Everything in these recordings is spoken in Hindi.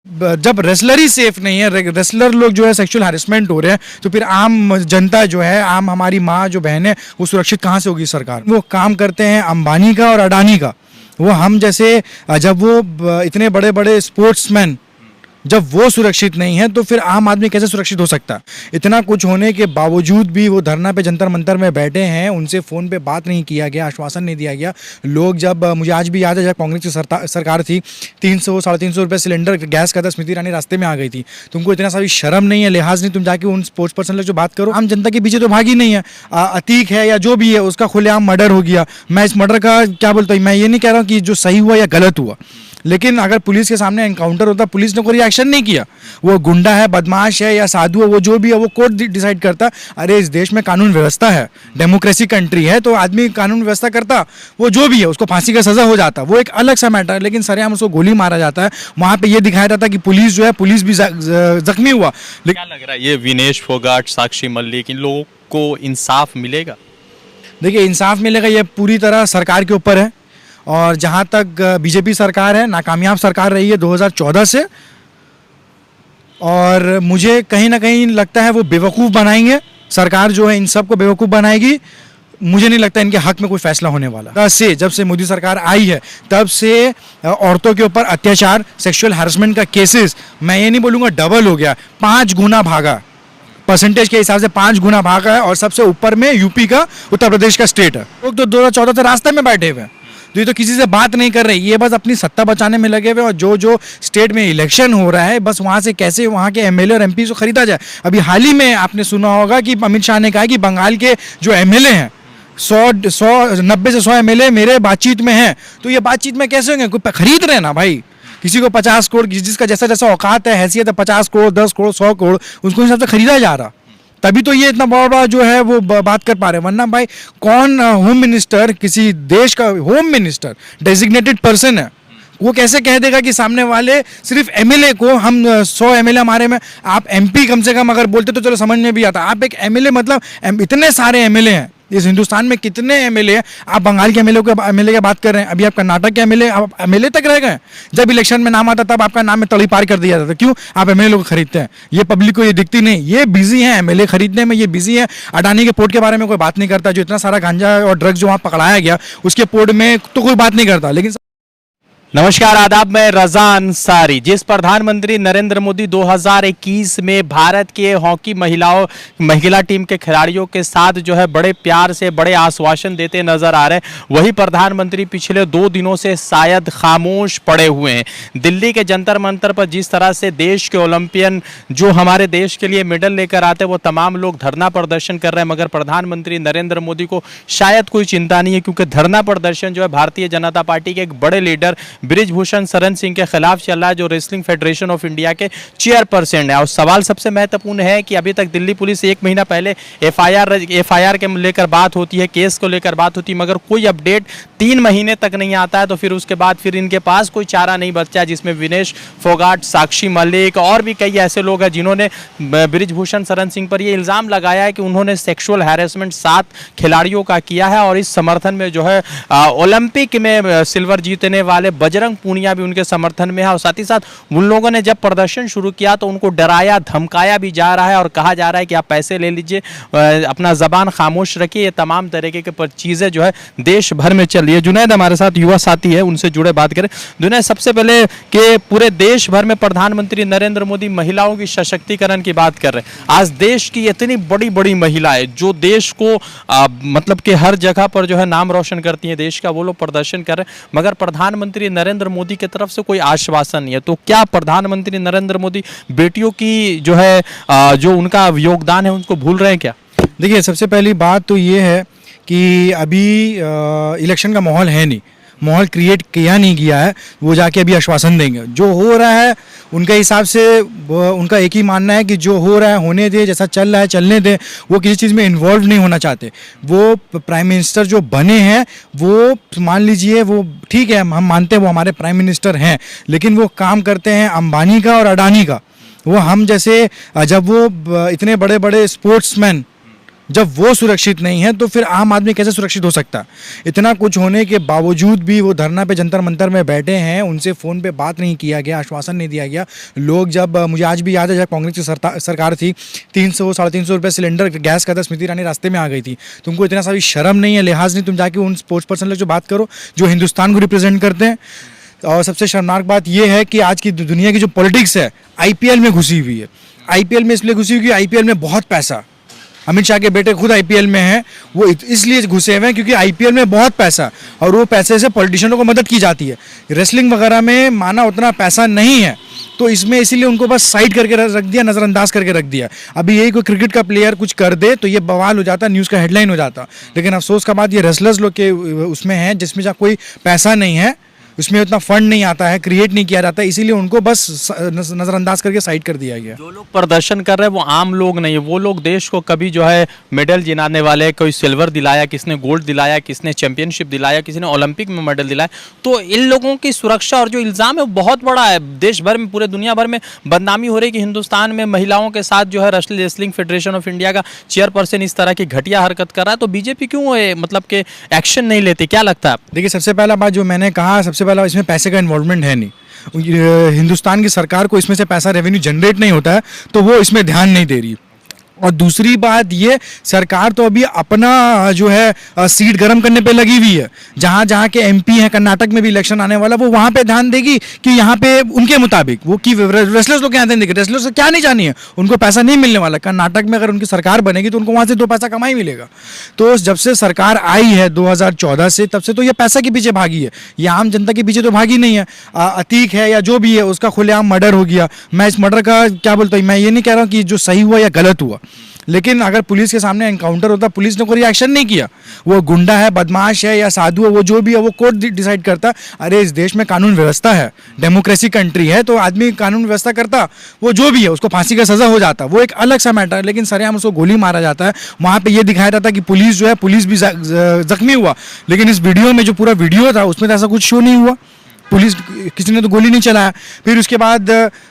जब रेसलर ही सेफ नहीं है, रेसलर लोग जो है सेक्सुअल हैरेसमेंट हो रहे हैं, तो फिर आम जनता जो है, आम हमारी माँ जो बहन है, वो सुरक्षित कहाँ से होगी? सरकार वो काम करते हैं अंबानी का और अडानी का। वो हम जैसे जब वो इतने बड़े बड़े स्पोर्ट्समैन जब वो सुरक्षित नहीं है, तो फिर आम आदमी कैसे सुरक्षित हो सकता? इतना कुछ होने के बावजूद भी वो धरना पे जंतर मंतर में बैठे हैं, उनसे फ़ोन पे बात नहीं किया गया, आश्वासन नहीं दिया गया। लोग जब मुझे आज भी याद है, जब कांग्रेस की सरकार थी, 300-350 रुपये सिलेंडर गैस का था, स्मृति ईरानी रास्ते में आ गई थी। तुमको इतना सारी शर्म नहीं है, लिहाज नहीं, तुम जाके उन स्पोर्ट्स पर्सन लोग जो बात करो। आम जनता के पीछे तो भागी नहीं है। अतीक है या जो भी है, उसका खुलेआम मर्डर हो गया। मैं इस मर्डर का क्या बोलता हूँ, मैं ये नहीं कह रहा हूँ कि जो सही हुआ या गलत हुआ, लेकिन अगर पुलिस के सामने एनकाउंटर होता, पुलिस ने कोई एक्शन नहीं किया। वो गुंडा है, बदमाश है या साधु है, वो जो भी है वो कोर्ट डिसाइड करता। अरे इस देश में कानून व्यवस्था है, डेमोक्रेसी कंट्री है, तो आदमी कानून व्यवस्था करता, वो जो भी है उसको फांसी का सजा हो जाता, वो एक अलग सा मैटर है। लेकिन सरेआम उसको गोली मारा जाता है। वहाँ पे ये दिखाया जाता है कि पुलिस जो है, पुलिस भी जख्मी हुआ। क्या लग रहा है ये विनेश फोगाट, साक्षी मलिक, इन लोगों को इंसाफ मिलेगा? देखिए, इंसाफ मिलेगा ये पूरी तरह सरकार के ऊपर है। और जहाँ तक बीजेपी सरकार है, नाकामयाब सरकार रही है 2014 से, और मुझे कहीं ना कहीं लगता है वो बेवकूफ़ बनाएंगे। सरकार जो है इन सब को बेवकूफ़ बनाएगी। मुझे नहीं लगता इनके हक में कोई फैसला होने वाला। जब से मोदी सरकार आई है, तब से औरतों के ऊपर अत्याचार, सेक्सुअल हैरेसमेंट का केसेस, मैं ये नहीं बोलूँगा डबल हो गया, 5 गुना भागा। परसेंटेज के हिसाब से 5 गुना भागा है। और सबसे ऊपर में यूपी का, उत्तर प्रदेश का स्टेट है। लोग तो 2014 से रास्ते में बैठे हुए हैं, तो ये तो किसी से बात नहीं कर रहे, ये बस अपनी सत्ता बचाने में लगे हुए। और जो स्टेट में इलेक्शन हो रहा है, बस वहाँ से कैसे वहाँ के एमएलए और एमपी को खरीदा जाए। अभी हाल ही में आपने सुना होगा कि अमित शाह ने कहा कि बंगाल के जो एमएलए हैं, 90 से 100 एमएलए मेरे बातचीत में हैं। तो ये बातचीत में कैसे होंगे? कोई खरीद रहे ना भाई। किसी को 50 करोड़, जिसका जैसा जैसा औकात है, हैसियत है, 50 करोड़, 10 करोड़, 100 करोड़, उसको हिसाब से खरीदा जा रहा। तभी तो ये इतना बड़ा जो है वो बात कर पा रहे हैं। वरना भाई कौन होम मिनिस्टर, किसी देश का होम मिनिस्टर डेजिग्नेटेड पर्सन है, वो कैसे कह देगा कि सामने वाले सिर्फ एमएलए को, हम 100 एमएलए हमारे में, आप एमपी कम से कम अगर बोलते तो चलो समझ में भी आता। आप एक एमएलए मतलब इतने सारे एमएलए हैं इस हिंदुस्तान में, कितने एमएलए हैं? आप बंगाल के एमएलए की बात कर रहे हैं, अभी आप कर्नाटक के एमएलए, आप एमएलए तक रह गए। जब इलेक्शन में नाम आता तब आपका नाम में तड़ी पार कर दिया जाता। क्यों? आप एमएलए को खरीदते हैं। ये पब्लिक को ये दिखती नहीं, ये बिजी है एमएलए खरीदने में, ये बिजी है। अडानी के पोर्ट के बारे में कोई बात नहीं करता, जो इतना सारा गांजा और ड्रग्स जो वहाँ पकड़ाया गया, उसके पोर्ट में तो कोई बात नहीं करता। लेकिन नमस्कार, आदाब, मैं रजा अंसारी। जिस प्रधानमंत्री नरेंद्र मोदी 2021 में भारत के हॉकी महिला टीम के खिलाड़ियों के साथ जो है बड़े प्यार से, बड़े आश्वासन देते नजर आ रहे हैं, वही प्रधानमंत्री पिछले 2 दिनों से शायद खामोश पड़े हुए हैं। दिल्ली के जंतर मंतर पर जिस तरह से देश के ओलंपियन जो हमारे देश के लिए मेडल लेकर आते हैं, वो तमाम लोग धरना प्रदर्शन कर रहे हैं, मगर प्रधानमंत्री नरेंद्र मोदी को शायद कोई चिंता नहीं है, क्योंकि धरना प्रदर्शन जो है भारतीय जनता पार्टी के एक बड़े लीडर बृजभूषण शरण सिंह के खिलाफ चल रहा है, जो रेसलिंग फेडरेशन ऑफ इंडिया के चेयरपर्सन है। और सवाल सबसे महत्वपूर्ण है कि अभी तक दिल्ली पुलिस 1 महीना पहले एफआईआर के लेकर बात होती है, केस को लेकर बात होती है, मगर कोई अपडेट 3 महीने तक नहीं आता है। तो फिर उसके बाद फिर इनके पास कोई चारा नहीं बचा, जिसमें विनेश फोगाट, साक्षी मलिक और भी कई ऐसे लोग हैं जिन्होंने बृजभूषण शरण सिंह पर यह इल्जाम लगाया है कि उन्होंने सेक्सुअल हैरेसमेंट 7 खिलाड़ियों का किया है। और इस समर्थन में जो है ओलंपिक में सिल्वर जीतने वाले बजरंग पूनिया भी उनके समर्थन में है। और साथ ही साथ उन लोगों ने जब प्रदर्शन शुरू किया तो उनको डराया धमकाया भी जा रहा है और कहा जा रहा है कि आप पैसे ले लीजिए, अपना जबान खामोश रखिए। ये तमाम तरीके के चीजें जो है देश भर में चल रही है। जुनैद हमारे साथ युवा साथी है, उनसे जुड़े बात करें। जुनैद, सबसे पहले कि पूरे देश भर में प्रधानमंत्री नरेंद्र मोदी महिलाओं की सशक्तिकरण की बात कर रहे हैं। आज देश की इतनी बड़ी बड़ी महिलाएं जो देश को मतलब कि हर जगह पर जो है नाम रोशन करती हैं देश का, वो लोग प्रदर्शन कर रहे हैं, मगर प्रधानमंत्री नरेंद्र मोदी की तरफ से कोई आश्वासन नहीं है। तो क्या प्रधानमंत्री नरेंद्र मोदी बेटियों की जो है जो उनका योगदान है उनको भूल रहे हैं क्या? देखिए, सबसे पहली बात तो ये है कि अभी इलेक्शन का माहौल है नहीं, माहौल क्रिएट किया नहीं गया है। वो जाके अभी आश्वासन देंगे। जो हो रहा है उनके हिसाब से उनका एक ही मानना है कि जो हो रहा है होने दे, जैसा चल रहा है चलने दे। वो किसी चीज़ में इन्वॉल्व नहीं होना चाहते। वो प्राइम मिनिस्टर जो बने हैं, वो मान लीजिए, वो ठीक है, हम मानते हैं वो हमारे प्राइम मिनिस्टर हैं, लेकिन वो काम करते हैं अंबानी का और अडानी का। वो हम जैसे जब वो इतने बड़े बड़े स्पोर्ट्समैन जब वो सुरक्षित नहीं है तो फिर आम आदमी कैसे सुरक्षित हो सकता है? इतना कुछ होने के बावजूद भी वो धरना पे जंतर मंतर में बैठे हैं, उनसे फ़ोन पे बात नहीं किया गया, आश्वासन नहीं दिया गया। लोग जब मुझे आज भी याद है जब कांग्रेस की सरकार थी, 300-350 रुपये सिलेंडर गैस का था, स्मृति ईरानी रास्ते में आ गई थी। तुमको इतना सा भी शर्म नहीं है, लिहाज नहीं, तुम जाके उन स्पोर्ट्स पर्सन लोग जो बात करो जो हिंदुस्तान को रिप्रेजेंट करते हैं। और सबसे शर्मनाक बात यह है कि आज की दुनिया की जो पॉलिटिक्स है आईपीएल में घुसी हुई है। आईपीएल में इसलिए घुसी हुई कि आईपीएल में बहुत पैसा, अमित शाह के बेटे खुद आईपीएल में हैं, वो इसलिए घुसे हुए हैं क्योंकि आईपीएल में बहुत पैसा और वो पैसे से पॉलिटिशियनों को मदद की जाती है। रेसलिंग वगैरह में माना उतना पैसा नहीं है, तो इसमें इसीलिए उनको बस साइड करके रख दिया, नज़रअंदाज करके रख दिया। अभी यही कोई क्रिकेट का प्लेयर कुछ कर दे तो ये बवाल हो जाता, न्यूज़ का हेडलाइन हो जाता। लेकिन अफसोस का बात ये रेसलर्स लोग के उसमें है जिसमें जहाँ कोई पैसा नहीं है, उसमें उतना फंड नहीं आता है, क्रिएट नहीं किया जाता है, इसीलिए उनको बस नज़रअंदाज करके साइड कर दिया गया। जो लोग प्रदर्शन कर रहे हैं वो आम लोग नहीं है, वो लोग देश को कभी जो है मेडल जिलाने वाले, कोई सिल्वर दिलाया, किसने गोल्ड दिलाया, किसने चैंपियनशिप दिलाया, किसी ने ओलंपिक में मेडल दिलाया। तो इन लोगों की सुरक्षा और जो इल्ज़ाम है वो बहुत बड़ा है। देश भर में, पूरे दुनिया भर में बदनामी हो रही है कि हिंदुस्तान में महिलाओं के साथ जो है रेसलिंग फेडरेशन ऑफ इंडिया का चेयरपर्सन इस तरह की घटिया हरकत कर रहा है। तो बीजेपी क्यों मतलब कि एक्शन नहीं लेती, क्या लगता है? देखिए, सबसे पहला बात जो मैंने कहा, सबसे पहला इसमें पैसे का इन्वॉल्वमेंट है नहीं। हिंदुस्तान की सरकार को इसमें से पैसा रेवेन्यू जनरेट नहीं होता है, तो वो इसमें ध्यान नहीं दे रही। और दूसरी बात ये, सरकार तो अभी अपना जो है सीट गर्म करने पे लगी हुई है। जहाँ जहाँ के एमपी हैं, कर्नाटक में भी इलेक्शन आने वाला, वो वहाँ पे ध्यान देगी कि यहाँ पे उनके मुताबिक वो कि रेसलर्स लोग क्या ध्यान देंगे, रेसलर्स से क्या नहीं जानी है, उनको पैसा नहीं मिलने वाला। कर्नाटक में अगर उनकी सरकार बनेगी तो उनको वहाँ से 2 पैसा कमाई मिलेगा। तो जब से सरकार आई है 2014 से, तब से तो ये पैसा के पीछे भागी है, ये आम जनता के पीछे तो भागी नहीं है। अतीक है या जो भी है, उसका खुलेआम मर्डर हो गया। मैं इस मर्डर का क्या बोलता हूँ, मैं ये नहीं कह रहा हूँ कि जो सही हुआ या गलत हुआ, लेकिन अगर पुलिस के सामने एनकाउंटर होता, पुलिस ने कोई रिएक्शन नहीं किया। वो गुंडा है, बदमाश है या साधु है, वो जो भी है वो कोर्ट डिसाइड करता। अरे इस देश में कानून व्यवस्था है, डेमोक्रेसी कंट्री है, तो आदमी कानून व्यवस्था करता, वो जो भी है उसको फांसी का सजा हो जाता, वो एक अलग सा मैटर है। लेकिन सरेआम उसको गोली मारा जाता है। वहाँ पे ये दिखाया जाता है कि पुलिस जो है, पुलिस भी जख्मी हुआ, लेकिन इस वीडियो में जो पूरा वीडियो था उसमें तो ऐसा कुछ शो नहीं हुआ, पुलिस किसी ने तो गोली नहीं चलाया। फिर उसके बाद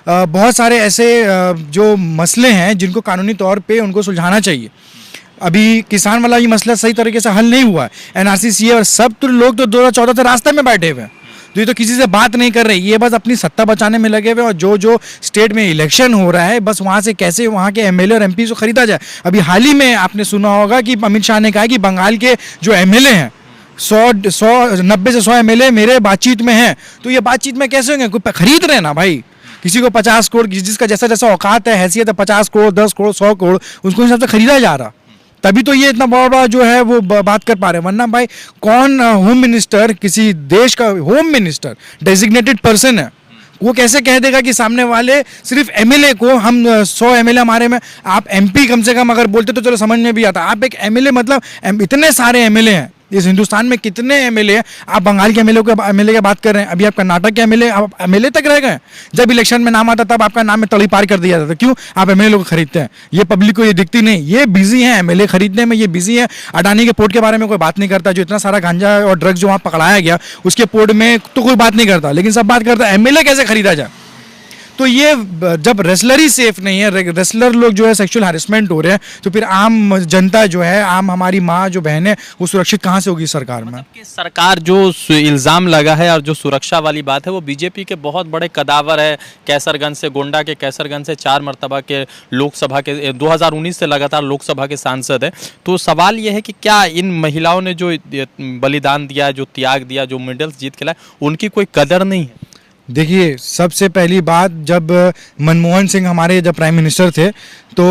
बहुत सारे ऐसे जो मसले हैं जिनको कानूनी तौर पे उनको सुलझाना चाहिए। अभी किसान वाला ये मसला सही तरीके से हल नहीं हुआ है, एनआरसी सीए और सब, तो लोग तो 2014 से रास्ते में बैठे हुए हैं, तो ये तो किसी से बात नहीं कर रहे, ये बस अपनी सत्ता बचाने में लगे हुए। और जो जो स्टेट में इलेक्शन हो रहा है, बस वहाँ से कैसे वहाँ के एमएलए और एमपी को खरीदा जाए। अभी हाल ही में आपने सुना होगा कि अमित शाह ने कहा कि बंगाल के जो एमएलए हैं 90 से 100 एमएलए मेरे बातचीत में हैं। तो ये बातचीत में कैसे होंगे, कोई खरीद रहे ना भाई, किसी को 50 करोड़, जिसका जैसा जैसा औकात है, हैसियत है, 50 करोड़, 10 करोड़, 100 करोड़, उसको हिसाब से खरीदा जा रहा। तभी तो ये इतना बड़ा जो है वो बात कर पा रहे हैं। वरना भाई कौन होम मिनिस्टर, किसी देश का होम मिनिस्टर डेजिग्नेटेड पर्सन है, वो कैसे कह देगा कि सामने वाले सिर्फ एमएलए को, हम 100 एमएलए हमारे में, आप एमपी कम से कम अगर बोलते तो चलो समझ में भी आता, आप एक एमएलए मतलब इतने सारे एमएलए हैं इस हिंदुस्तान में, कितने एमएलए हैं, आप बंगाल के एमएलए की बात कर रहे हैं, अभी आप कर्नाटक के एमएलए तक रह गए। जब इलेक्शन में नाम आता तब आपका नाम में तड़ी पार कर दिया जाता। क्यों? आप एमएलए को खरीदते हैं, ये पब्लिक को ये दिखती नहीं, ये बिजी है एमएलए खरीदने में, ये बिजी है। अडानी के पोर्ट के बारे में कोई बात नहीं करता, जो इतना सारा गांजा और ड्रग्स जो वहाँ पकड़ाया गया उसके पोर्ट में तो कोई बात नहीं करता, लेकिन सब बात करता है एमएलए कैसे खरीदा जाए। तो ये जब रेसलर ही सेफ नहीं है, रेसलर लोग जो है सेक्सुअल हैरेसमेंट हो रहे हैं, तो फिर आम जनता जो है, आम हमारी माँ जो बहन है, वो सुरक्षित कहाँ से होगी सरकार में? कि सरकार जो इल्ज़ाम लगा है और जो सुरक्षा वाली बात है वो बीजेपी के बहुत बड़े कदावर है। कैसरगंज से, गोंडा के कैसरगंज से 4 मरतबा के लोकसभा के 2019 से लगातार लोकसभा के सांसद है। तो सवाल ये है कि क्या इन महिलाओं ने जो बलिदान दिया, जो त्याग दिया, जो मेडल्स जीत के लाए, उनकी कोई कदर नहीं है? देखिए, सबसे पहली बात, जब मनमोहन सिंह हमारे जब प्राइम मिनिस्टर थे तो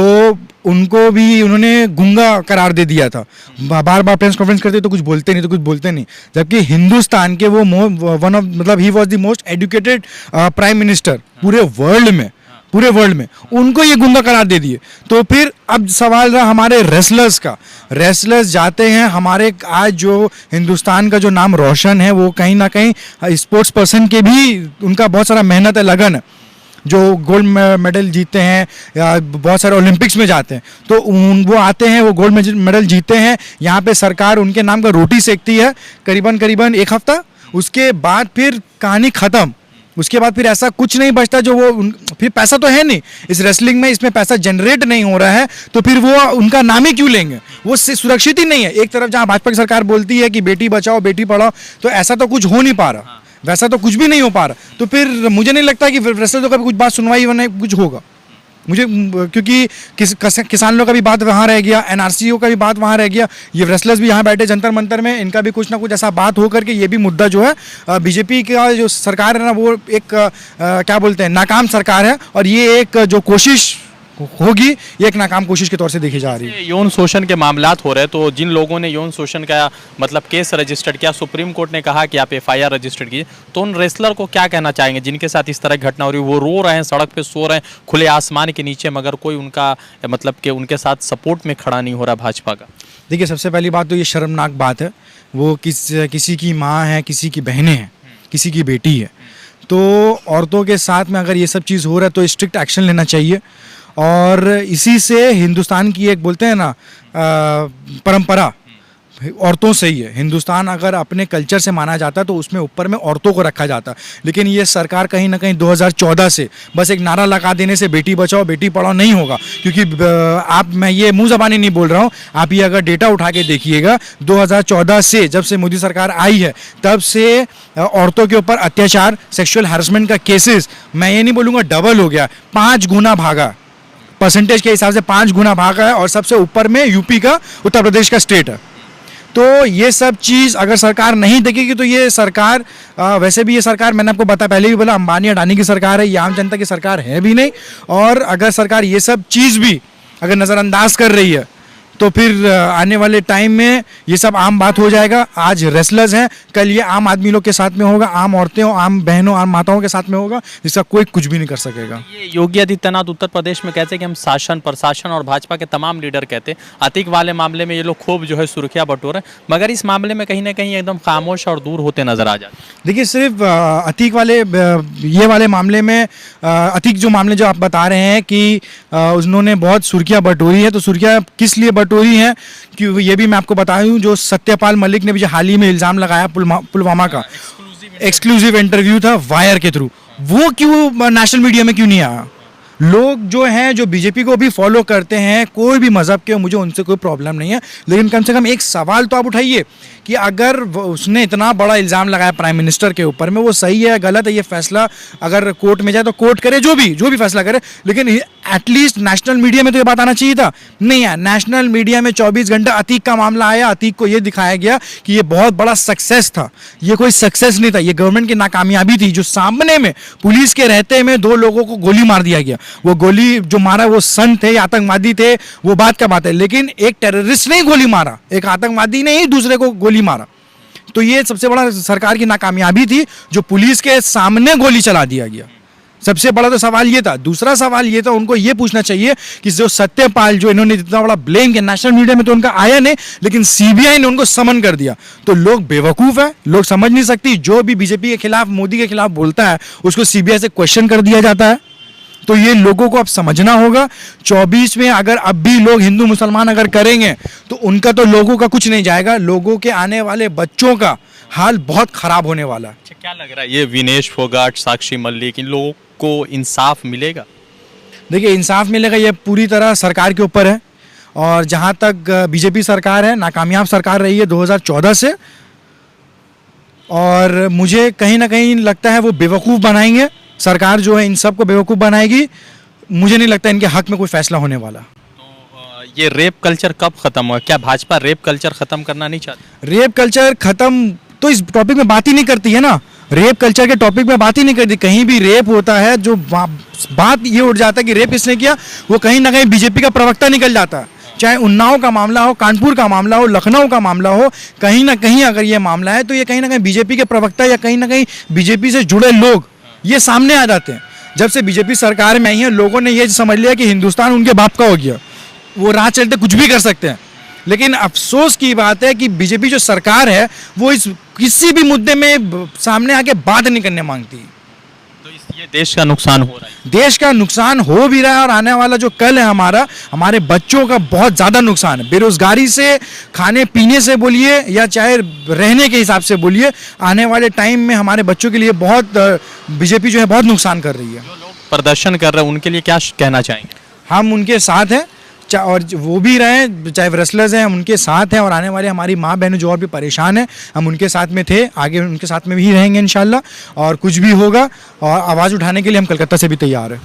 उनको भी उन्होंने गूंगा करार दे दिया था। बार बार प्रेस कॉन्फ्रेंस करते तो कुछ बोलते नहीं, तो कुछ बोलते नहीं, जबकि हिंदुस्तान के वो वन ऑफ, मतलब he was the most educated prime minister पूरे वर्ल्ड में, उनको ये गुंगा करार दे दिए। तो फिर अब सवाल रहा हमारे रेसलर्स का। रेसलर्स जाते हैं हमारे, आज जो हिंदुस्तान का जो नाम रोशन है, वो कहीं ना कहीं स्पोर्ट्स पर्सन के भी, उनका बहुत सारा मेहनत है, लगन है, जो गोल्ड मेडल जीतते हैं या बहुत सारे ओलंपिक्स में जाते हैं, तो वो आते हैं, वो गोल्ड मेडल जीतते हैं। यहाँ पे सरकार उनके नाम का रोटी सेकती है करीबन 1 हफ्ता, उसके बाद फिर कहानी ख़त्म। उसके बाद फिर ऐसा कुछ नहीं बचता जो फिर पैसा तो है नहीं इस रेसलिंग में, इसमें पैसा जनरेट नहीं हो रहा है, तो फिर वो उनका नाम ही क्यों लेंगे? वो सुरक्षित ही नहीं है। एक तरफ जहां भाजपा की सरकार बोलती है कि बेटी बचाओ बेटी पढ़ाओ, तो ऐसा तो कुछ हो नहीं पा रहा, वैसा तो कुछ भी नहीं हो पा रहा। तो फिर मुझे नहीं लगता कि रेसलर का भी कुछ बात सुनवाई वरना कुछ होगा मुझे, क्योंकि किसान लोग का भी बात वहाँ रह गया, एनआरसीओ का भी बात वहाँ रह गया, ये रेसलर्स भी यहाँ बैठे जंतर मंतर में, इनका भी कुछ ना कुछ ऐसा बात हो करके ये भी मुद्दा जो है बीजेपी का जो सरकार है ना वो एक क्या बोलते हैं नाकाम सरकार है, और ये एक जो कोशिश होगी ये एक नाकाम कोशिश के तौर से देखी जा रही है। यौन शोषण के मामलात हो रहे हैं, तो जिन लोगों ने यौन शोषण का मतलब केस रजिस्टर्ड किया, सुप्रीम कोर्ट ने कहा कि आप एफआईआर रजिस्टर्ड कीजिए, तो उन रेसलर को क्या कहना चाहेंगे जिनके साथ इस तरह की घटना हो रही है? वो रो रहे हैं, सड़क पे सो रहे हैं खुले आसमान के नीचे, मगर कोई उनका मतलब कि उनके साथ सपोर्ट में खड़ा नहीं हो रहा भाजपा का। देखिए, सबसे पहली बात तो ये शर्मनाक बात है, वो किसी की माँ है, किसी की बहनें हैं, किसी की बेटी है, तो औरतों के साथ में अगर ये सब चीज़ हो रहा है तो स्ट्रिक्ट एक्शन लेना चाहिए। और इसी से हिंदुस्तान की एक बोलते हैं ना परंपरा औरतों से ही है। हिंदुस्तान अगर अपने कल्चर से माना जाता है तो उसमें ऊपर में औरतों को रखा जाता है, लेकिन ये सरकार कहीं ना कहीं 2014 से बस एक नारा लगा देने से बेटी बचाओ बेटी पढ़ाओ नहीं होगा, क्योंकि मैं ये मुंह ज़बानी नहीं बोल रहा हूँ, आप ये अगर डेटा उठा के देखिएगा 2014 से जब से मोदी सरकार आई है तब से औरतों के ऊपर अत्याचार सेक्सुअल हैरेसमेंट का केसेस, मैं ये नहीं बोलूँगा डबल हो गया, 5 गुना भागा, परसेंटेज के हिसाब से 5 गुना भागा है, और सबसे ऊपर में यूपी का उत्तर प्रदेश का स्टेट है। तो ये सब चीज़ अगर सरकार नहीं देखेगी तो ये सरकार वैसे भी ये सरकार मैंने आपको पहले भी बोला अंबानी अडानी की सरकार है, ये आम जनता की सरकार है भी नहीं। और अगर सरकार ये सब चीज़ भी अगर नज़रअंदाज कर रही है तो फिर आने वाले टाइम में ये सब आम बात हो जाएगा। आज रेसलर्स हैं, कल ये आम आदमी लोग के साथ में होगा, आम औरतें हो, आम बहनों, आम माताओं के साथ में होगा, जिसका कोई कुछ भी नहीं कर सकेगा। ये योगी आदित्यनाथ उत्तर प्रदेश में कहते हैं कि हम शासन प्रशासन और भाजपा के तमाम लीडर कहते हैं, अतीक वाले मामले में ये लोग खूब जो है सुर्खियां बटोर रहे हैं, मगर इस मामले में कहीं ना कहीं एकदम खामोश और दूर होते नजर आ जाते हैं। देखिए, सिर्फ अतीक वाले ये वाले मामले में अतीक जो मामले जो आप बता रहे हैं कि उन्होंने बहुत सुर्खियां बटोरी है, तो सुर्खियां किस लिए बटोरी हैं कि ये भी मैं आपको बता दूं, जो सत्यपाल मलिक ने भी जो हाल ही में इल्ज़ाम लगाया पुलवामा का एक्सक्लूसिव इंटरव्यू था वायर के थ्रू, वो क्यों नेशनल मीडिया में क्यों नहीं आया? लोग जो हैं जो बीजेपी को भी फॉलो करते हैं, कोई भी मज़हब के, मुझे उनसे कोई प्रॉब्लम नहीं है, लेकिन कम से कम एक सवाल तो आप उठाइए कि अगर उसने इतना बड़ा इल्ज़ाम लगाया प्राइम मिनिस्टर के ऊपर में, वो सही है गलत है ये फैसला अगर कोर्ट में जाए तो कोर्ट करे, जो भी फैसला करे, लेकिन एटलीस्ट नेशनल मीडिया में तो ये बात आना चाहिए था, नहीं है। नेशनल मीडिया में 24 घंटा अतीक का मामला आया, अतीक को ये दिखाया गया कि ये बहुत बड़ा सक्सेस था, ये कोई सक्सेस नहीं था, ये गवर्नमेंट की नाकामयाबी थी, जो सामने में पुलिस के रहते में 2 लोगों को गोली मार दिया गया। वो गोली जो मारा वो सन थे, आतंकवादी थे, वो बात का बात है, लेकिन एक टेररिस्ट ने गोली मारा, एक आतंकवादी ने ही दूसरे को गोली मारा। तो ये सबसे बड़ा सरकार की नाकामयाबी थी, जो पुलिस के सामने गोली चला दिया गया। सबसे बड़ा तो सवाल ये था। दूसरा सवाल ये था, उनको ये पूछना चाहिए कि जो सत्यपाल, जो इन्होंने इतना बड़ा ब्लेम किया, नेशनल मीडिया में तो उनका आया नहीं, लेकिन सीबीआई ने उनको समन कर दिया। तो लोग बेवकूफ़ है, लोग समझ नहीं सकती, जो भी बीजेपी के खिलाफ, मोदी के खिलाफ बोलता है उसको सीबीआई से क्वेश्चन कर दिया जाता है। तो ये लोगों को अब समझना होगा। 24 में अगर अब भी लोग हिंदू मुसलमान अगर करेंगे तो उनका तो लोगों का कुछ नहीं जाएगा, लोगों के आने वाले बच्चों का हाल बहुत खराब होने वाला है। अच्छा, क्या लग रहा है ये विनेश फोगाट, साक्षी मलिक, इन लोगों को इंसाफ मिलेगा? देखिए, इंसाफ मिलेगा ये पूरी तरह सरकार के ऊपर है, और जहाँ तक बीजेपी सरकार है, नाकामयाब सरकार रही है 2014 से, और मुझे कहीं ना कहीं लगता है वो बेवकूफ़ बनाएंगे, सरकार जो है इन सब को बेवकूफ़ बनाएगी। मुझे नहीं लगता इनके हक में कोई फैसला होने वाला। तो ये रेप कल्चर कब खत्म हुआ? क्या भाजपा रेप कल्चर खत्म करना नहीं चाहती? रेप कल्चर खत्म तो इस टॉपिक में बात ही नहीं करती है ना, रेप कल्चर के टॉपिक में बात ही नहीं करती। कहीं भी रेप होता है, जो बात ये उठ जाता है कि रेप इसने किया, वो कहीं ना कहीं बीजेपी का प्रवक्ता निकल जाता है। चाहे उन्नाव का मामला हो, कानपुर का मामला हो, लखनऊ का मामला हो, कहीं ना कहीं अगर ये मामला है तो ये कहीं ना कहीं बीजेपी के प्रवक्ता या कहीं ना कहीं बीजेपी से जुड़े लोग ये सामने आ जाते हैं। जब से बीजेपी सरकार में आई है, लोगों ने ये समझ लिया कि हिंदुस्तान उनके बाप का हो गया, वो राह चलते कुछ भी कर सकते हैं। लेकिन अफसोस की बात है कि बीजेपी जो सरकार है वो इस किसी भी मुद्दे में सामने आके बात नहीं करने मांगती। तो इस ये देश का नुकसान हो रहा है। देश का नुकसान हो भी रहा है और आने वाला जो कल है हमारा, हमारे बच्चों का बहुत ज़्यादा नुकसान है। बेरोजगारी से, खाने पीने से बोलिए या चाहे रहने के हिसाब से बोलिए, आने वाले टाइम में हमारे बच्चों के लिए बहुत बीजेपी जो है बहुत नुकसान कर रही है। जो लोग प्रदर्शन कर रहे हैं उनके लिए क्या कहना चाहेंगे? हम उनके साथ हैं, और वो भी रहे, चाहे रेसलर्स हैं, हम उनके साथ हैं। और आने वाले हमारी माँ बहनें जो और भी परेशान हैं, हम उनके साथ में थे, आगे उनके साथ में भी रहेंगे इंशाल्लाह। और कुछ भी होगा और आवाज़ उठाने के लिए हम कलकत्ता से भी तैयार हैं।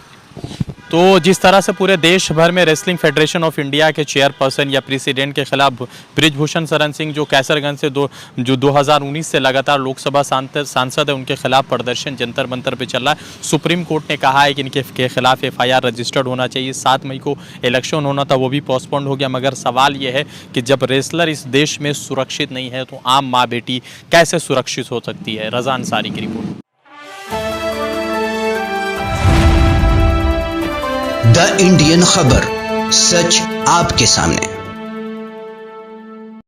तो जिस तरह से पूरे देश भर में रेसलिंग फेडरेशन ऑफ इंडिया के चेयरपर्सन या प्रेसिडेंट के खिलाफ बृजभूषण शरण सिंह जो कैसरगंज से जो 2019 से लगातार लोकसभा सांसद है, उनके खिलाफ प्रदर्शन जंतर मंतर पे चल रहा है। सुप्रीम कोर्ट ने कहा है कि इनके खिलाफ FIR रजिस्टर्ड होना चाहिए। 7 मई को इलेक्शन होना था, वो भी पोस्टपोन्ड हो गया। मगर सवाल ये है कि जब रेसलर इस देश में सुरक्षित नहीं है तो आम माँ बेटी कैसे सुरक्षित हो सकती है? रज़ा अंसारी की रिपोर्ट। द इंडियन खबर, सच आपके सामने।